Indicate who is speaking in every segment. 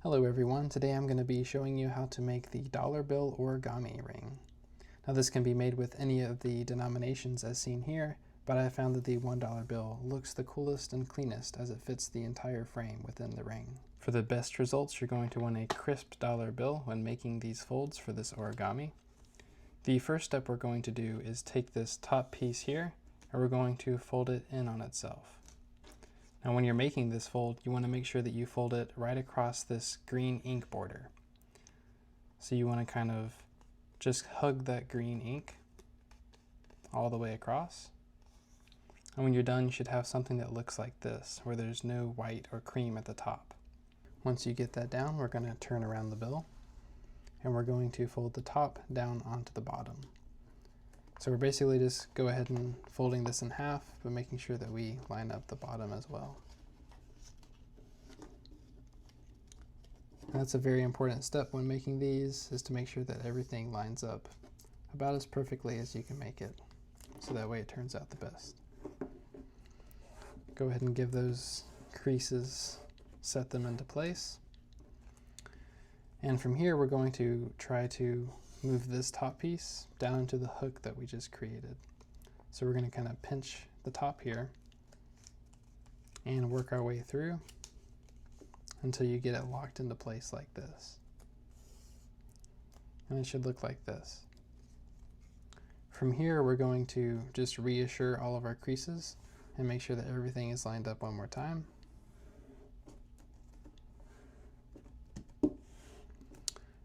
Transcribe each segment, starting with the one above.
Speaker 1: Hello everyone, today I'm going to be showing you how to make the dollar bill origami ring. Now this can be made with any of the denominations as seen here, but I found that the $1 bill looks the coolest and cleanest as it fits the entire frame within the ring. For the best results, you're going to want a crisp dollar bill when making these folds for this origami. The first step we're going to do is take this top piece here and we're going to fold it in on itself. Now when you're making this fold, you want to make sure that you fold it right across this green ink border. So you want to kind of just hug that green ink all the way across. And when you're done, you should have something that looks like this, where there's no white or cream at the top. Once you get that down, we're going to turn around the bill and we're going to fold the top down onto the bottom. So we're basically just go ahead and folding this in half, but making sure that we line up the bottom as well. And that's a very important step when making these, is to make sure that everything lines up about as perfectly as you can make it, so that way it turns out the best. Go ahead and give those creases, set them into place. And from here we're going to try to move this top piece down into the hook that we just created. So we're going to kind of pinch the top here and work our way through until you get it locked into place like this. And it should look like this. From here we're going to just reassure all of our creases and make sure that everything is lined up one more time.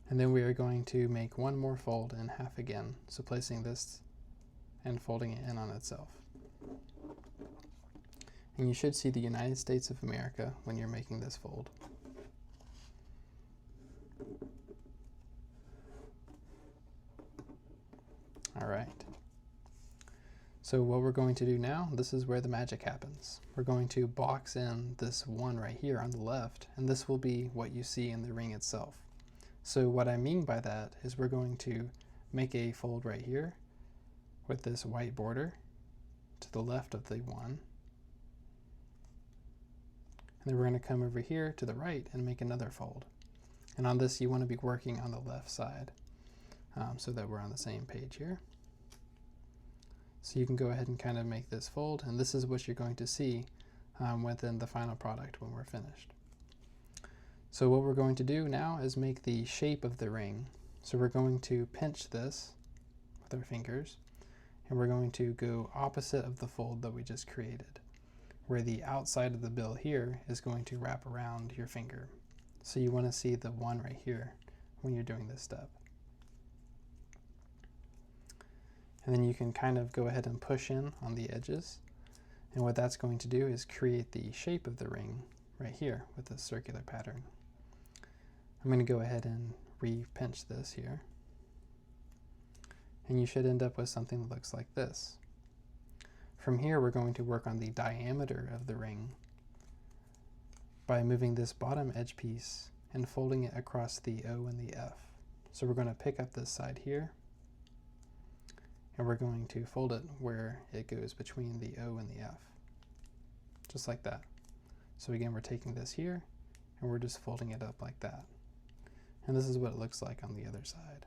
Speaker 1: And then we are going to make one more fold in half again, so placing this and folding it in on itself. And you should see the United States of America when you're making this fold. Alright. So what we're going to do now, this is where the magic happens. We're going to box in this one right here on the left, and this will be what you see in the ring itself. So what I mean by that is we're going to make a fold right here with this white border to the left of the one. And then we're going to come over here to the right and make another fold. And on this you want to be working on the left side so that we're on the same page here. So you can go ahead and kind of make this fold, and this is what you're going to see within the final product when we're finished. So what we're going to do now is make the shape of the ring. So we're going to pinch this with our fingers, and we're going to go opposite of the fold that we just created, where the outside of the bill here is going to wrap around your finger. So you want to see the one right here when you're doing this step. And then you can kind of go ahead and push in on the edges, and what that's going to do is create the shape of the ring right here with this circular pattern. I'm going to go ahead and re-pinch this here, and you should end up with something that looks like this. From here we're going to work on the diameter of the ring by moving this bottom edge piece and folding it across the O and the F. So we're going to pick up this side here and we're going to fold it where it goes between the O and the F, just like that. So again, we're taking this here and we're just folding it up like that. And this is what it looks like on the other side.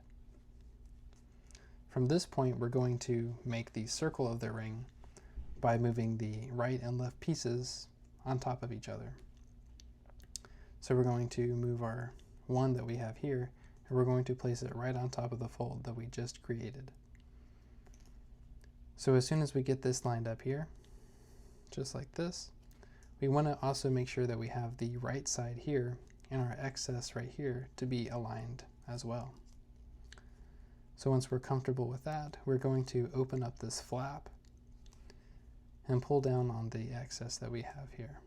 Speaker 1: From this point, we're going to make the circle of the ring by moving the right and left pieces on top of each other. So we're going to move our one that we have here, and we're going to place it right on top of the fold that we just created. So as soon as we get this lined up here, just like this, we want to also make sure that we have the right side here and our excess right here to be aligned as well. So once we're comfortable with that, we're going to open up this flap and pull down on the excess that we have here.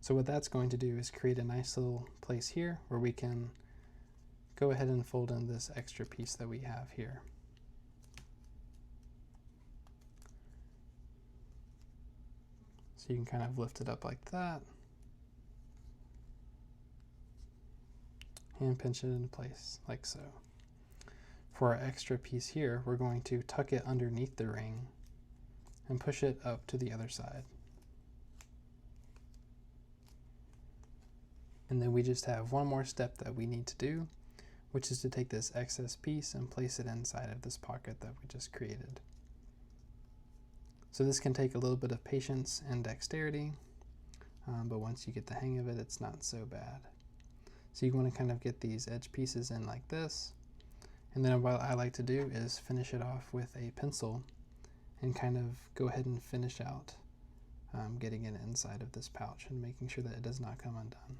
Speaker 1: So what that's going to do is create a nice little place here where we can go ahead and fold in this extra piece that we have here. So you can kind of lift it up like that and pinch it into place like so. For our extra piece here, we're going to tuck it underneath the ring and push it up to the other side. And then we just have one more step that we need to do, which is to take this excess piece and place it inside of this pocket that we just created. So this can take a little bit of patience and dexterity, but once you get the hang of it, it's not so bad. So you want to kind of get these edge pieces in like this, and then what I like to do is finish it off with a pencil and kind of go ahead and finish out getting it inside of this pouch and making sure that it does not come undone.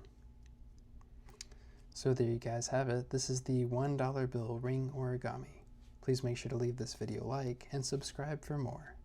Speaker 1: So there you guys have it. This is the $1 bill ring origami. Please make sure to leave this video a like and subscribe for more.